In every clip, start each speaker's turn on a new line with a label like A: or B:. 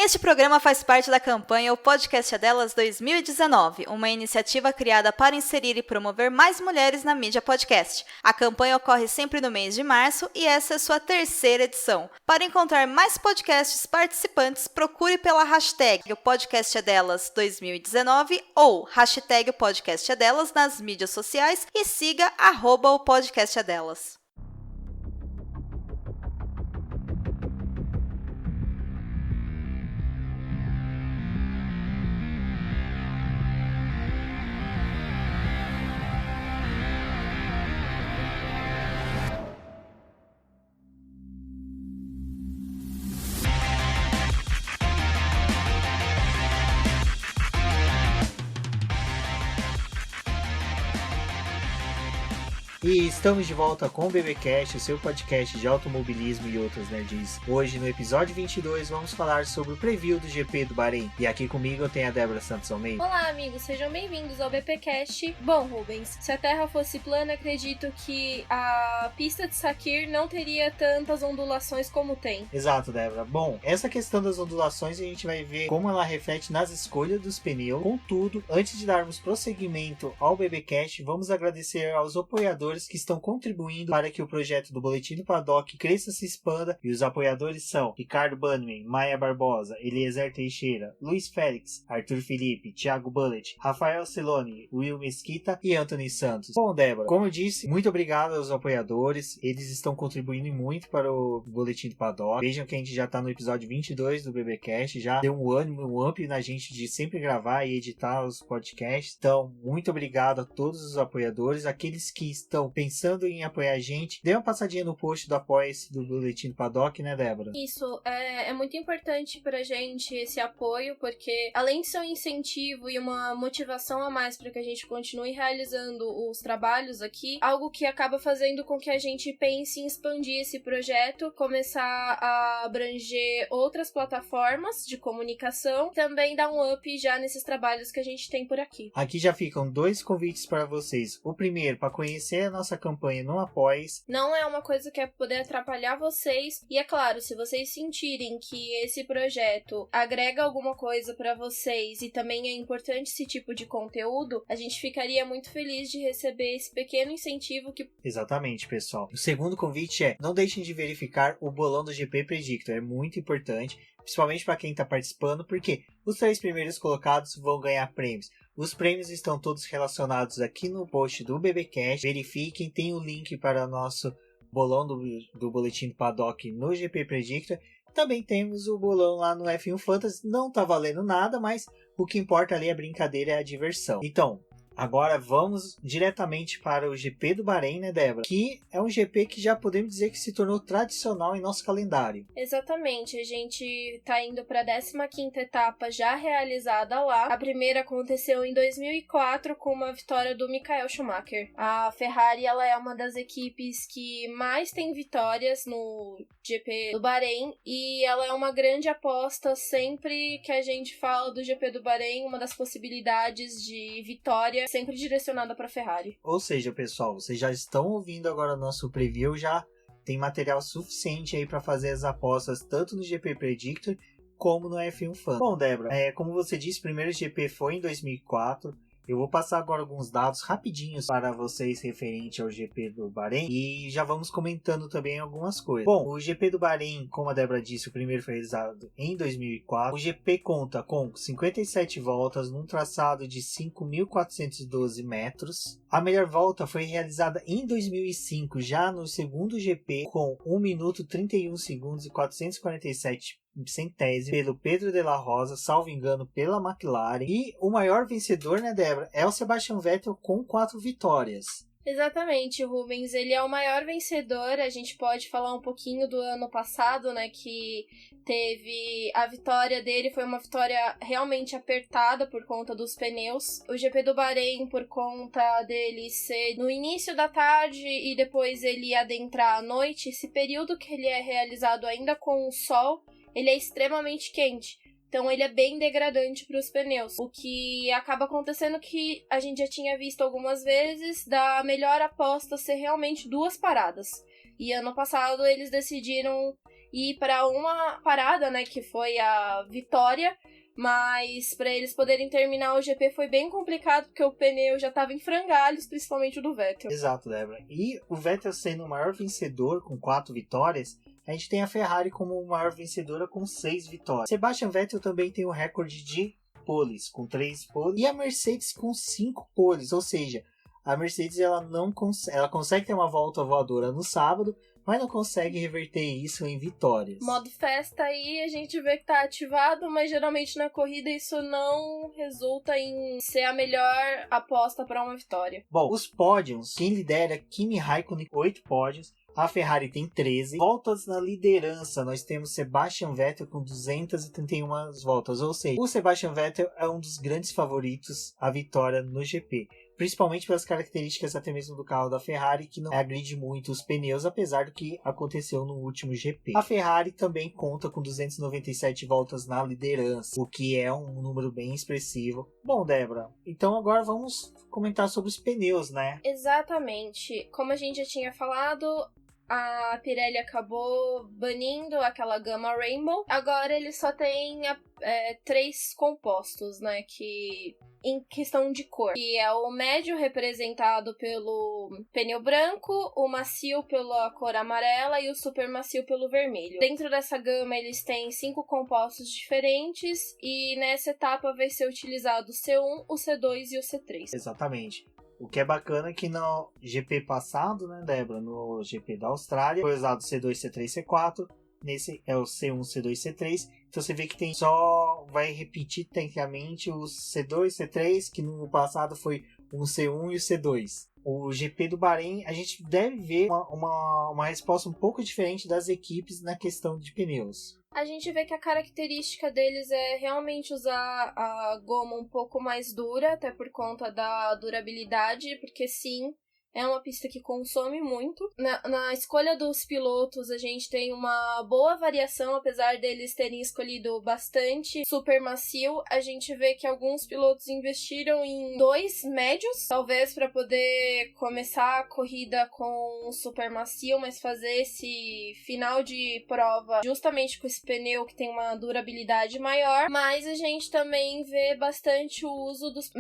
A: Este programa faz parte da campanha O Podcast é Delas 2019, uma iniciativa criada para inserir e promover mais mulheres na mídia podcast. A campanha ocorre sempre no mês de março e essa é sua terceira edição. Para encontrar mais podcasts participantes, procure pela hashtag O Podcast é Delas 2019 ou hashtag O Podcast é Delas nas mídias sociais e siga @O Podcast é Delas.
B: E estamos de volta com o BBcast, o seu podcast de automobilismo e outras nerds. Hoje, no episódio 22, vamos falar sobre o preview do GP do Bahrein. E aqui comigo eu tenho a Débora Santos Almeida.
C: Olá, amigos, sejam bem-vindos ao BBcast. Bom, Rubens, se a Terra fosse plana, acredito que a pista de Sakir não teria tantas ondulações como tem.
B: Exato, Débora. Bom, essa questão das ondulações a gente vai ver como ela reflete nas escolhas dos pneus. Contudo, antes de darmos prosseguimento ao BBcast, vamos agradecer aos apoiadores que estão contribuindo para que o projeto do Boletim do Paddock cresça e se expanda, e os apoiadores são Ricardo Bannerman, Maia Barbosa, Eliezer Teixeira, Luiz Félix, Arthur Felipe, Thiago Bullet, Rafael Celoni, Will Mesquita e Anthony Santos. Bom, Débora, como eu disse, muito obrigado aos apoiadores, eles estão contribuindo muito para o Boletim do Paddock. Vejam que a gente já está no episódio 22 do BBcast, já deu um ânimo, um up na gente de sempre gravar e editar os podcasts. Então, muito obrigado a todos os apoiadores, aqueles que estão pensando em apoiar a gente, dê uma passadinha no post do Apoia-se do Boletim do Paddock, né, Débora?
C: Isso, é muito importante pra gente esse apoio, porque além de ser um incentivo e uma motivação a mais para que a gente continue realizando os trabalhos aqui, algo que acaba fazendo com que a gente pense em expandir esse projeto, começar a abranger outras plataformas de comunicação, também dar um up já nesses trabalhos que a gente tem por aqui.
B: Aqui já ficam 2 convites para vocês. O primeiro, para conhecer a nossa campanha no Apoia-se.
C: Não é uma coisa que é poder atrapalhar vocês. E é claro, se vocês sentirem que esse projeto agrega alguma coisa pra vocês e também é importante esse tipo de conteúdo, a gente ficaria muito feliz de receber esse pequeno incentivo que...
B: Exatamente, pessoal. O segundo convite é: não deixem de verificar o bolão do GP Predictor. É muito importante, principalmente para quem está participando, porque os 3 primeiros colocados vão ganhar prêmios. Os prêmios estão todos relacionados aqui no post do BBcast. Verifiquem, tem o link para o nosso bolão do Boletim do Paddock no GP Predictor. Também temos o bolão lá no F1 Fantasy. Não tá valendo nada, mas o que importa ali é a brincadeira, é a diversão. Então, agora vamos diretamente para o GP do Bahrein, né, Débora? Que é um GP que já podemos dizer que se tornou tradicional em nosso calendário.
C: Exatamente, a gente tá indo para a 15ª etapa já realizada lá. A primeira aconteceu em 2004 com uma vitória do Michael Schumacher. A Ferrari, ela é uma das equipes que mais tem vitórias no GP do Bahrein e ela é uma grande aposta sempre que a gente fala do GP do Bahrein, uma das possibilidades de vitória sempre direcionada para a Ferrari.
B: Ou seja, pessoal, vocês já estão ouvindo agora o nosso preview, já tem material suficiente aí para fazer as apostas tanto no GP Predictor como no F1 Fan. Bom, Débora, como você disse, o primeiro GP foi em 2004. Eu vou passar agora alguns dados rapidinhos para vocês referente ao GP do Bahrein e já vamos comentando também algumas coisas. Bom, o GP do Bahrein, como a Débora disse, o primeiro foi realizado em 2004. O GP conta com 57 voltas num traçado de 5.412 metros. A melhor volta foi realizada em 2005, já no segundo GP, com 1 minuto 31 segundos e 447 centésimo pelo Pedro de la Rosa, salvo engano, pela McLaren. E o maior vencedor, né, Débora, é o Sebastian Vettel com 4 vitórias.
C: Exatamente, Rubens, ele é o maior vencedor. A gente pode falar um pouquinho do ano passado, né, que teve a vitória dele, foi uma vitória realmente apertada por conta dos pneus. O GP do Bahrein, por conta dele ser no início da tarde e depois ele adentrar à noite, esse período que ele é realizado ainda com o sol, ele é extremamente quente. Então ele é bem degradante para os pneus. O que acaba acontecendo que a gente já tinha visto algumas vezes da melhor aposta ser realmente 2 paradas. E ano passado eles decidiram ir para uma parada, né, que foi a vitória, mas para eles poderem terminar o GP foi bem complicado, porque o pneu já estava em frangalhos, principalmente o do Vettel.
B: Exato, Débora. E o Vettel sendo o maior vencedor com 4 vitórias, a gente tem a Ferrari como maior vencedora com 6 vitórias. Sebastian Vettel também tem o recorde de poles, com 3 poles, e a Mercedes com 5 poles, ou seja, a Mercedes ela consegue ter uma volta voadora no sábado, mas não consegue reverter isso em vitórias.
C: Modo festa aí a gente vê que tá ativado, mas geralmente na corrida isso não resulta em ser a melhor aposta para uma vitória.
B: Bom, os pódios, quem lidera é Kimi Raikkonen com 8 pódios, a Ferrari tem 13. Voltas na liderança, nós temos Sebastian Vettel com 231 voltas, ou seja, o Sebastian Vettel é um dos grandes favoritos à vitória no GP. Principalmente pelas características até mesmo do carro da Ferrari, que não agride muito os pneus, apesar do que aconteceu no último GP. A Ferrari também conta com 297 voltas na liderança, o que é um número bem expressivo. Bom, Débora, então agora vamos comentar sobre os pneus, né?
C: Exatamente. Como a gente já tinha falado, a Pirelli acabou banindo aquela gama Rainbow. Agora eles só têm 3 compostos, né, que em questão de cor, que é o médio representado pelo pneu branco, o macio pela cor amarela e o super macio pelo vermelho. Dentro dessa gama eles têm 5 compostos diferentes e nessa etapa vai ser utilizado o C1, o C2 e o C3.
B: Exatamente. O que é bacana é que no GP passado, né, Débora, no GP da Austrália, foi usado C2, C3, C4. Nesse é o C1, C2, C3. Então você vê que só vai repetir tecnicamente os C2, C3, que no passado foi um C1 e o C2. O GP do Bahrein, a gente deve ver uma resposta um pouco diferente das equipes na questão de pneus.
C: A gente vê que a característica deles é realmente usar a goma um pouco mais dura, até por conta da durabilidade, porque sim, é uma pista que consome muito. Na escolha dos pilotos, a gente tem uma boa variação, apesar deles terem escolhido bastante super macio. A gente vê que alguns pilotos investiram em 2 médios, talvez para poder começar a corrida com super macio, mas fazer esse final de prova justamente com esse pneu que tem uma durabilidade maior. Mas a gente também vê bastante o uso dos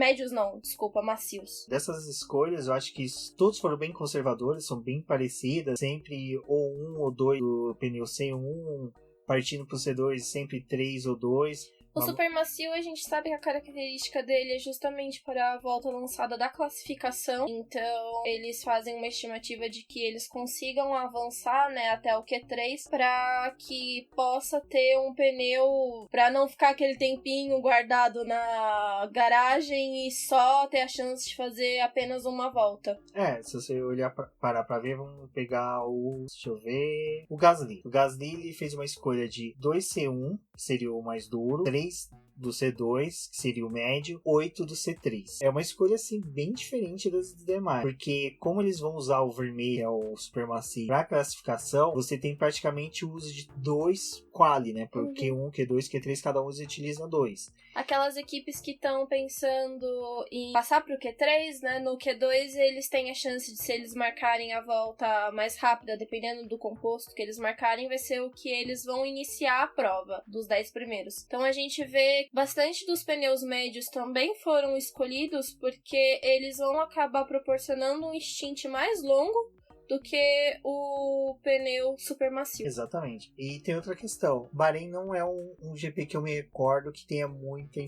C: macios.
B: Dessas escolhas, eu acho que todos foram bem conservadores, são bem parecidas, sempre ou 1 ou 2 do pneu C1, partindo para o C2 sempre 3 ou 2.
C: O super macio, a gente sabe que a característica dele é justamente para a volta lançada da classificação, então eles fazem uma estimativa de que eles consigam avançar, né, até o Q3 para que possa ter um pneu, para não ficar aquele tempinho guardado na garagem e só ter a chance de fazer apenas uma volta.
B: Se você olhar parar para ver, vamos pegar o Gasly. O Gasly ele fez uma escolha de 2C1, que seria o mais duro, 3 do C2, que seria o médio, 8 do C3. É uma escolha assim bem diferente das demais, porque como eles vão usar o vermelho, o super macio, para classificação, você tem praticamente o uso de 2 quali, né? Porque Q1, Q2, Q3, cada um utiliza 2.
C: Aquelas equipes que estão pensando em passar pro Q3, né? No Q2 eles têm a chance de, se eles marcarem a volta mais rápida, dependendo do composto que eles marcarem, vai ser o que eles vão iniciar a prova dos 10 primeiros. Então a gente vê bastante dos pneus médios também foram escolhidos porque eles vão acabar proporcionando um stint mais longo do que o pneu super macio.
B: Exatamente. E tem outra questão. Bahrein não é um GP que eu me recordo que tenha muita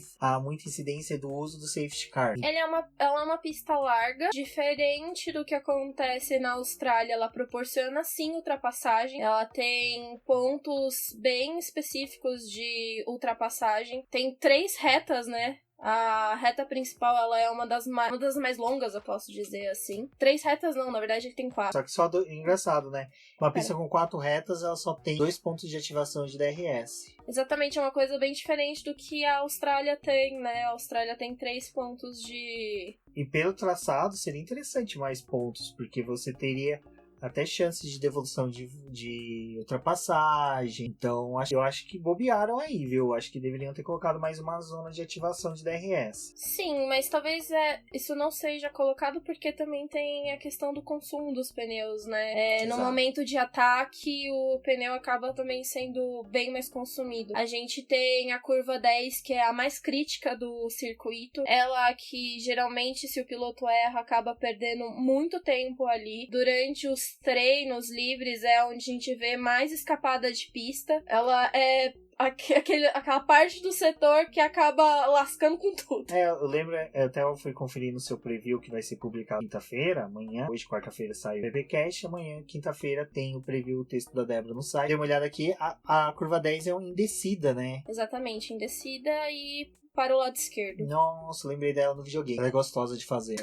B: incidência do uso do safety car.
C: Ela é uma pista larga, diferente do que acontece na Austrália. Ela proporciona sim ultrapassagem. Ela tem pontos bem específicos de ultrapassagem. Tem 3 retas, né? A reta principal, ela é uma das mais longas, eu posso dizer assim. 3 retas não, na verdade ele tem 4.
B: Só que engraçado, né? Uma pista com 4 retas, ela só tem 2 pontos de ativação de DRS.
C: Exatamente, é uma coisa bem diferente do que a Austrália tem, né? A Austrália tem 3 pontos de...
B: E pelo traçado, seria interessante mais pontos, porque você teria até chances de devolução de ultrapassagem. Então, eu acho que bobearam aí, viu? Acho que deveriam ter colocado mais uma zona de ativação de DRS.
C: Sim, mas talvez isso não seja colocado porque também tem a questão do consumo dos pneus, né? No momento de ataque, o pneu acaba também sendo bem mais consumido. A gente tem a curva 10, que é a mais crítica do circuito. Ela que, geralmente, se o piloto erra, acaba perdendo muito tempo ali. Durante os treinos livres é onde a gente vê mais escapada de pista. Ela é aquela parte do setor que acaba lascando com tudo.
B: Eu lembro, eu até fui conferir no seu preview que vai ser publicado quinta-feira, amanhã. Hoje, quarta-feira, sai o PPcast. Amanhã, quinta-feira, tem o preview, o texto da Débora no site. Dei uma olhada aqui, a curva 10 é uma indecida, né?
C: Exatamente, indecida e para o lado esquerdo.
B: Nossa, lembrei dela no videogame. Ela é gostosa de fazer.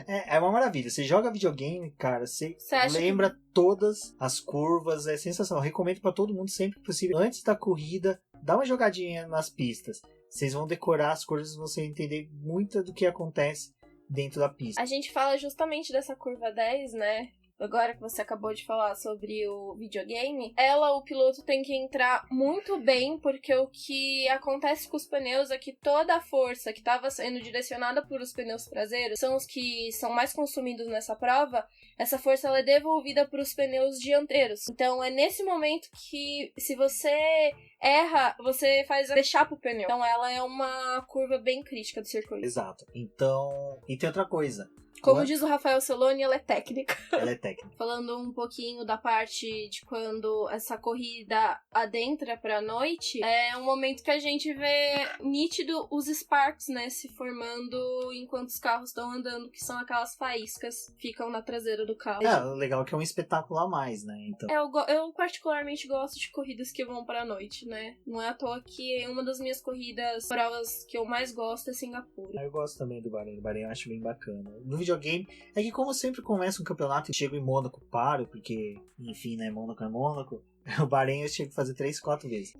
B: É uma maravilha. Você joga videogame, cara, você lembra todas as curvas. É sensacional. Recomendo para todo mundo sempre que possível. Antes da corrida, dá uma jogadinha nas pistas. Vocês vão decorar as curvas e vão entender muito do que acontece dentro da pista.
C: A gente fala justamente dessa curva 10, né? Agora que você acabou de falar sobre o videogame, o piloto tem que entrar muito bem, porque o que acontece com os pneus é que toda a força que estava sendo direcionada por os pneus traseiros, são os que são mais consumidos nessa prova, essa força ela é devolvida para os pneus dianteiros. Então é nesse momento que, se você erra, você faz deixar pro pneu. Então ela é uma curva bem crítica do circuito.
B: Exato. Então, e tem outra coisa.
C: Como diz o Rafael Celoni, ela é técnica.
B: Ela é técnica.
C: Falando um pouquinho da parte de quando essa corrida adentra pra noite, é um momento que a gente vê nítido os sparks, né, se formando enquanto os carros estão andando, que são aquelas faíscas que ficam na traseira do carro.
B: O legal é que é um espetáculo a mais, né? Então...
C: Eu particularmente gosto de corridas que vão pra noite, né? Não é à toa que uma das minhas provas que eu mais gosto é Singapura.
B: Eu gosto também do Bahrein. O Bahrein eu acho bem bacana. No videogame, é que como sempre começa um campeonato e chego em Mônaco, paro, porque, enfim, né, Mônaco é Mônaco. O Bahrein eu tive que fazer 3, 4 vezes.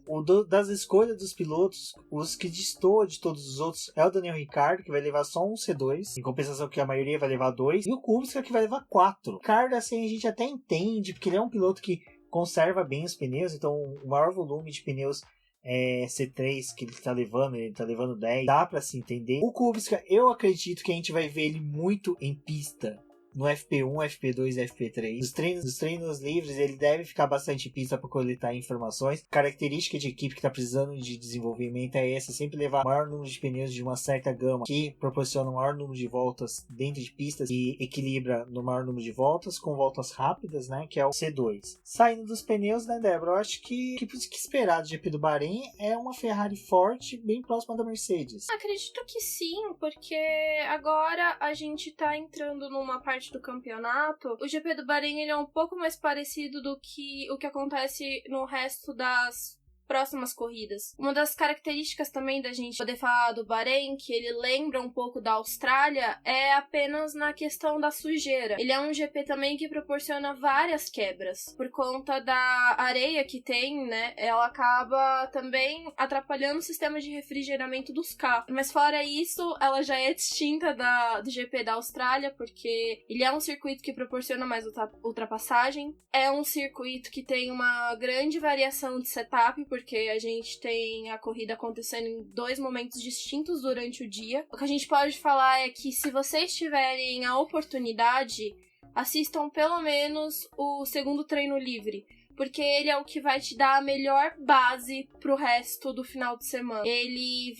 B: Das escolhas dos pilotos, os que destoam de todos os outros é o Daniel Ricciardo, que vai levar só um C2, em compensação que a maioria vai levar 2, e o Kubica, que vai levar 4. O Ricciardo, assim, a gente até entende, porque ele é um piloto que conserva bem os pneus, então o maior volume de pneus C3 que ele tá levando 10, dá pra se entender. O Kubica, eu acredito que a gente vai ver ele muito em pista no FP1, FP2 e FP3. Nos treinos livres, ele deve ficar bastante em pista para coletar informações. Característica de equipe que está precisando de desenvolvimento é essa: sempre levar o maior número de pneus de uma certa gama, que proporciona o maior número de voltas dentro de pistas e equilibra no maior número de voltas, com voltas rápidas, né, que é o C2. Saindo dos pneus, né, Débora, eu acho que esperar do GP do Bahrein é uma Ferrari forte, bem próxima da Mercedes.
C: Acredito que sim, porque agora a gente tá entrando numa parte do campeonato. O GP do Bahrein ele é um pouco mais parecido do que o que acontece no resto das próximas corridas. Uma das características também da gente poder falar do Bahrein, que ele lembra um pouco da Austrália, é apenas na questão da sujeira. Ele é um GP também que proporciona várias quebras. Por conta da areia que tem, né, ela acaba também atrapalhando o sistema de refrigeramento dos carros. Mas fora isso, ela já é distinta do GP da Austrália, porque ele é um circuito que proporciona mais ultrapassagem. É um circuito que tem uma grande variação de setup, porque a gente tem a corrida acontecendo em 2 momentos distintos durante o dia. O que a gente pode falar é que, se vocês tiverem a oportunidade, assistam pelo menos o segundo treino livre, porque ele é o que vai te dar a melhor base pro resto do final de semana. Ele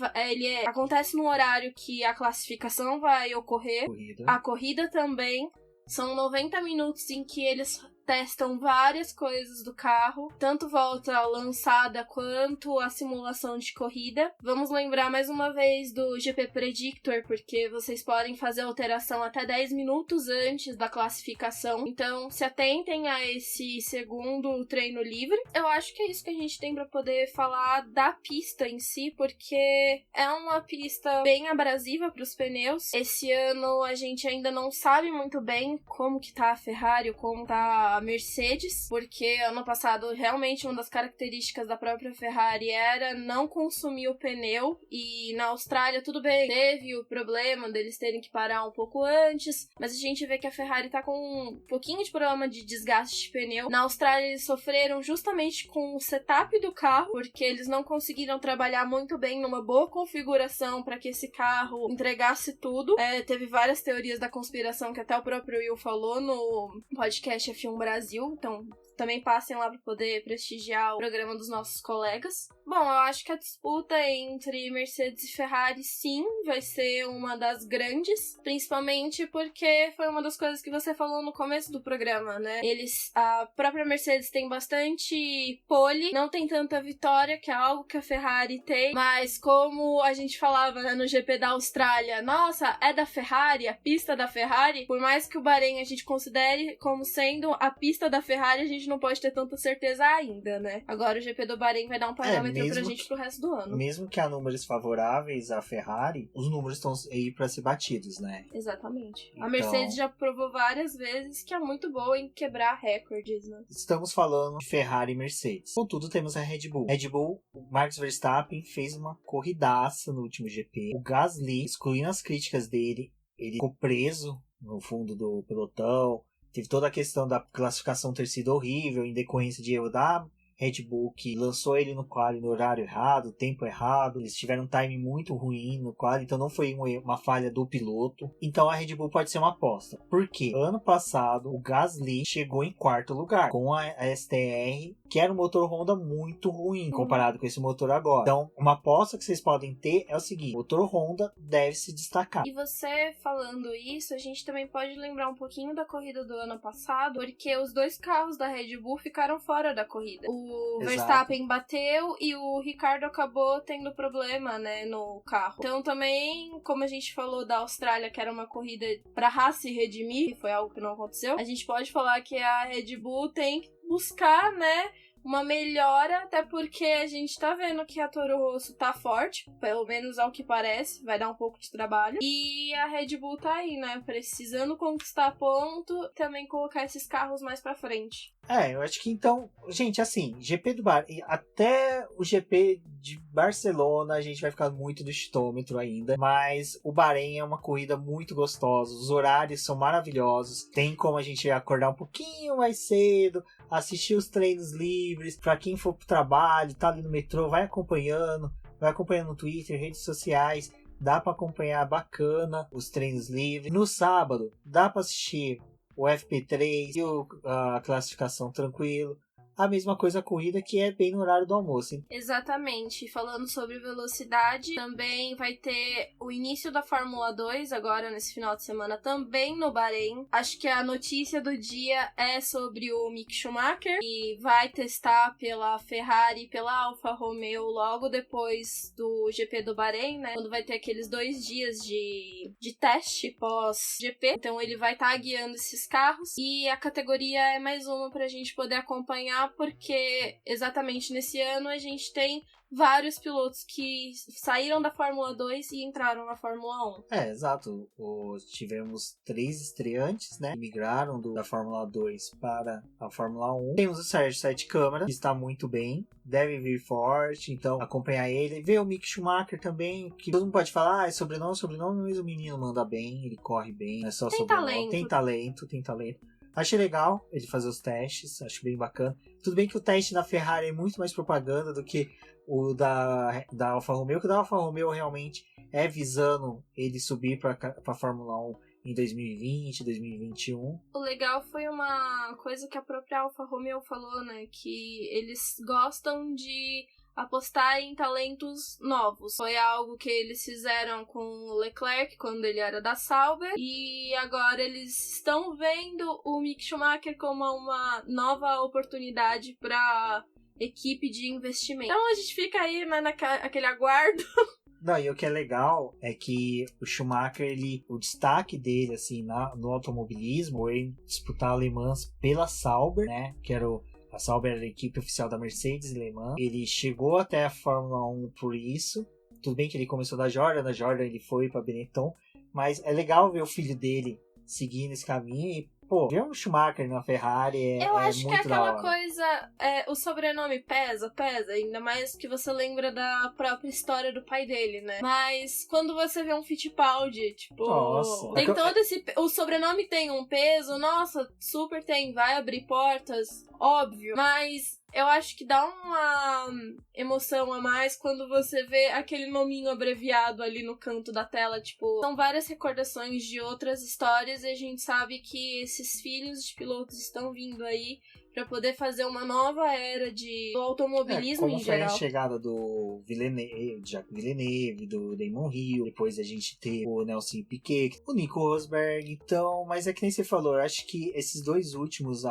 C: acontece no horário que a classificação vai ocorrer, a corrida também. São 90 minutos em que eles testam várias coisas do carro, tanto volta lançada quanto a simulação de corrida. Vamos lembrar mais uma vez do GP Predictor, porque vocês podem fazer alteração até 10 minutos antes da classificação. Então, se atentem a esse segundo treino livre. Eu acho que é isso que a gente tem para poder falar da pista em si, porque é uma pista bem abrasiva para os pneus. Esse ano a gente ainda não sabe muito bem como que tá a Ferrari, como tá a Mercedes, porque ano passado realmente uma das características da própria Ferrari era não consumir o pneu, e na Austrália tudo bem, teve o problema deles terem que parar um pouco antes, mas a gente vê que a Ferrari tá com um pouquinho de problema de desgaste de pneu. Na Austrália eles sofreram justamente com o setup do carro, porque eles não conseguiram trabalhar muito bem numa boa configuração para que esse carro entregasse tudo. Teve várias teorias da conspiração que até o próprio Will falou no podcast F1 Brasil, então também passem lá para poder prestigiar o programa dos nossos colegas. Bom, eu acho que a disputa entre Mercedes e Ferrari, sim, vai ser uma das grandes, principalmente porque foi uma das coisas que você falou no começo do programa, né? A própria Mercedes tem bastante pole, não tem tanta vitória, que é algo que a Ferrari tem, mas como a gente falava, né, no GP da Austrália, nossa, é da Ferrari, a pista da Ferrari, por mais que o Bahrein a gente considere como sendo a pista da Ferrari, a gente não pode ter tanta certeza ainda, né? Agora o GP do Bahrein vai dar um parâmetro pra gente pro resto do ano.
B: Mesmo que há números favoráveis à Ferrari, os números estão aí pra ser batidos, né?
C: Exatamente.
B: Então,
C: a Mercedes já provou várias vezes que é muito boa em quebrar recordes, né?
B: Estamos falando de Ferrari e Mercedes. Contudo, temos a Red Bull. Red Bull, o Max Verstappen fez uma corridaça no último GP. O Gasly, excluindo as críticas dele, ele ficou preso no fundo do pelotão. Teve toda a questão da classificação ter sido horrível, em decorrência de erro da Red Bull, que lançou ele no quali no horário errado, tempo errado. Eles tiveram um time muito ruim no quali, então não foi uma falha do piloto. Então a Red Bull pode ser uma aposta. Por quê? Ano passado, o Gasly chegou em quarto lugar, com a STR, que era um motor Honda muito ruim, comparado com esse motor agora. Então, uma aposta que vocês podem ter é o seguinte: o motor Honda deve se destacar.
C: E você falando isso, a gente também pode lembrar um pouquinho da corrida do ano passado, porque os dois carros da Red Bull ficaram fora da corrida. O Verstappen bateu e o Ricciardo acabou tendo problema, né, no carro. Então também, como a gente falou da Austrália, que era uma corrida pra Haas se redimir, que foi algo que não aconteceu, a gente pode falar que a Red Bull tem que buscar, né, uma melhora, até porque a gente tá vendo que a Toro Rosso tá forte, pelo menos ao que parece, vai dar um pouco de trabalho. E a Red Bull tá aí, né, precisando conquistar ponto, também colocar esses carros mais pra frente.
B: Eu acho que então, gente, assim, GP do até o GP de Barcelona a gente vai ficar muito do chutômetro ainda, mas o Bahrein é uma corrida muito gostosa, os horários são maravilhosos, tem como a gente acordar um pouquinho mais cedo, assistir os treinos livres, pra quem for pro trabalho, tá ali no metrô, vai acompanhando no Twitter, redes sociais, dá pra acompanhar bacana os treinos livres. No sábado, dá pra assistir o FP3 e a classificação tranquilo. A mesma coisa a corrida, que é bem no horário do almoço, hein?
C: Exatamente. Falando sobre velocidade, também vai ter o início da Fórmula 2 agora nesse final de semana, também no Bahrein. Acho que a notícia do dia é sobre o Mick Schumacher, que vai testar pela Ferrari e pela Alfa Romeo logo depois do GP do Bahrein, né? Quando vai ter aqueles 2 dias de teste pós-GP. Então ele vai estar guiando esses carros, e a categoria é mais uma pra gente poder acompanhar, porque exatamente nesse ano a gente tem vários pilotos que saíram da Fórmula 2 e entraram na Fórmula 1.
B: Exato. Tivemos 3 estreantes, né? Que migraram da Fórmula 2 para a Fórmula 1. Temos o Sérgio Sete Câmara, que está muito bem. Deve vir forte, então acompanhar ele. Ver o Mick Schumacher também, que todo mundo pode falar, é sobrenome, mas o menino manda bem, ele corre bem, não é só sobrenome. Tem talento. Achei legal ele fazer os testes, acho bem bacana. Tudo bem que o teste da Ferrari é muito mais propaganda do que o da Alfa Romeo, que o da Alfa Romeo realmente é visando ele subir para a Fórmula 1 em 2020, 2021.
C: O legal foi uma coisa que a própria Alfa Romeo falou, né, que eles gostam de apostar em talentos novos. Foi algo que eles fizeram com o Leclerc quando ele era da Sauber, e agora eles estão vendo o Mick Schumacher como uma nova oportunidade para equipe de investimento. Então a gente fica aí, né, naquele aguardo.
B: Não, e o que é legal é que o Schumacher, o destaque dele assim, no automobilismo, ele disputar Le Mans pela Sauber, né, que era a Sauber era a equipe oficial da Mercedes Le Mans. Ele chegou até a Fórmula 1 por isso. Tudo bem que ele começou da Jordan ele foi para Benetton, mas é legal ver o filho dele seguindo esse caminho e pô, ver um Schumacher na Ferrari
C: Eu acho que é
B: muito da
C: aquela
B: hora.
C: coisa, o sobrenome pesa, ainda mais que você lembra da própria história do pai dele, né? Mas quando você vê um Fittipaldi, tipo,
B: Nossa.
C: tem todo esse... O sobrenome tem um peso, nossa, super tem, vai abrir portas, óbvio, mas... Eu acho que dá uma emoção a mais quando você vê aquele nominho abreviado ali no canto da tela, tipo, são várias recordações de outras histórias e a gente sabe que esses filhos de pilotos estão vindo aí pra poder fazer uma nova era do automobilismo em
B: como foi
C: geral.
B: a chegada do Jacques Villeneuve, do Damon Hill, depois a gente teve o Nelson Piquet, o Nico Rosberg, então, mas é que nem você falou, eu acho que esses dois últimos,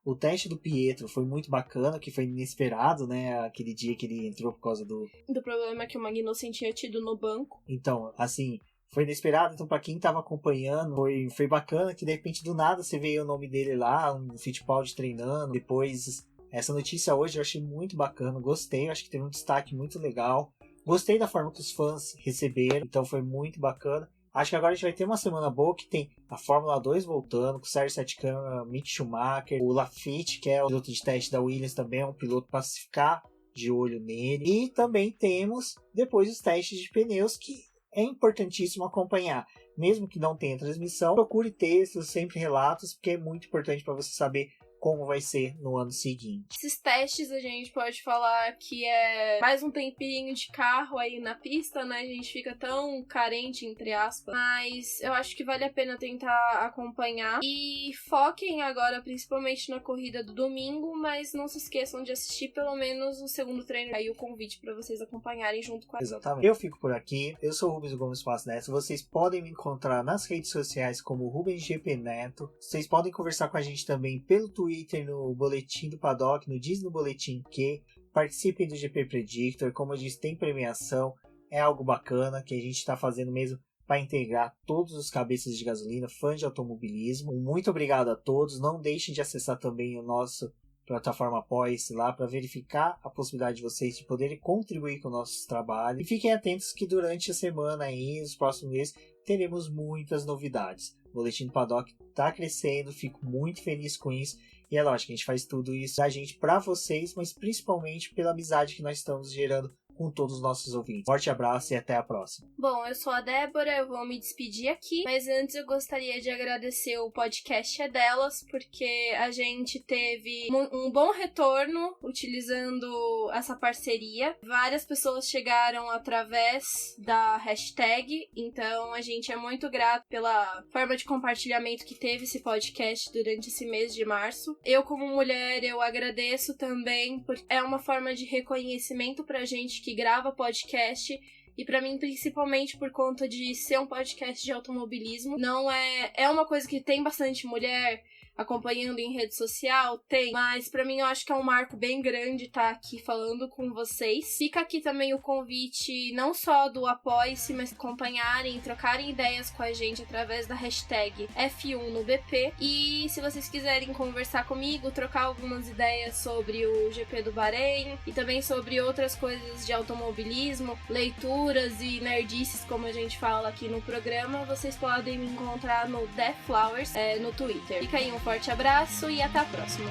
B: o teste do Pietro foi muito bacana, que foi inesperado, né, aquele dia que ele entrou por causa do
C: problema que o Magnussen tinha tido no banco.
B: Então, assim, foi inesperado, então pra quem tava acompanhando, foi bacana que de repente do nada você veio o nome dele lá, um Fittipaldi treinando, depois essa notícia hoje eu achei muito bacana, gostei, acho que teve um destaque muito legal, gostei da forma que os fãs receberam, então foi muito bacana. Acho que agora a gente vai ter uma semana boa que tem a Fórmula 2 voltando, com o Sérgio Sete Câmara, Mick Schumacher, o Lafitte, que é o piloto de teste da Williams também, é um piloto para se ficar de olho nele, e também temos depois os testes de pneus que é importantíssimo acompanhar. Mesmo que não tenha transmissão, procure textos, sempre relatos, porque é muito importante para você saber como vai ser no ano seguinte.
C: Esses testes a gente pode falar que é mais um tempinho de carro aí na pista, né? A gente fica tão carente, entre aspas. Mas eu acho que vale a pena tentar acompanhar. E foquem agora principalmente na corrida do domingo, mas não se esqueçam de assistir pelo menos o segundo treino. Aí o convite para vocês acompanharem junto com a...
B: Exatamente. Eu fico por aqui. Eu sou o Rubens Gomes Passo Neto. Vocês podem me encontrar nas redes sociais como Rubens GP Neto. Vocês podem conversar com a gente também pelo Twitter, no Boletim do Paddock, no Diz no Boletim que participem do GP Predictor. Como eu disse, tem premiação, é algo bacana que a gente está fazendo mesmo para integrar todos os cabeças de gasolina, fãs de automobilismo. Muito obrigado a todos. Não deixem de acessar também o nosso plataforma Apoia-se lá para verificar a possibilidade de vocês de poderem contribuir com o nosso trabalho. E fiquem atentos que durante a semana aí, nos próximos meses, teremos muitas novidades. O Boletim do Paddock está crescendo, fico muito feliz com isso. E é lógico, a gente faz tudo isso da gente para vocês, mas principalmente pela amizade que nós estamos gerando com todos os nossos ouvintes. Forte abraço e até a próxima.
C: Bom, eu sou a Débora, eu vou me despedir aqui, mas antes eu gostaria de agradecer o podcast É Delas, porque a gente teve um bom retorno utilizando essa parceria. Várias pessoas chegaram através da hashtag, então a gente é muito grato pela forma de compartilhamento que teve esse podcast durante esse mês de março. Eu, como mulher, eu agradeço também, porque é uma forma de reconhecimento pra gente que grava podcast, e pra mim principalmente por conta de ser um podcast de automobilismo. Não é uma coisa que tem bastante mulher acompanhando em rede social, tem, mas pra mim eu acho que é um marco bem grande estar aqui falando com vocês. Fica aqui também o convite não só do Apoie-se, mas acompanharem e trocarem ideias com a gente através da hashtag F1NoBP. E se vocês quiserem conversar comigo, trocar algumas ideias sobre o GP do Bahrein e também sobre outras coisas de automobilismo, leituras e nerdices, como a gente fala aqui no programa, vocês podem me encontrar no The Flowers, no Twitter. Fica aí um forte abraço e até a próxima!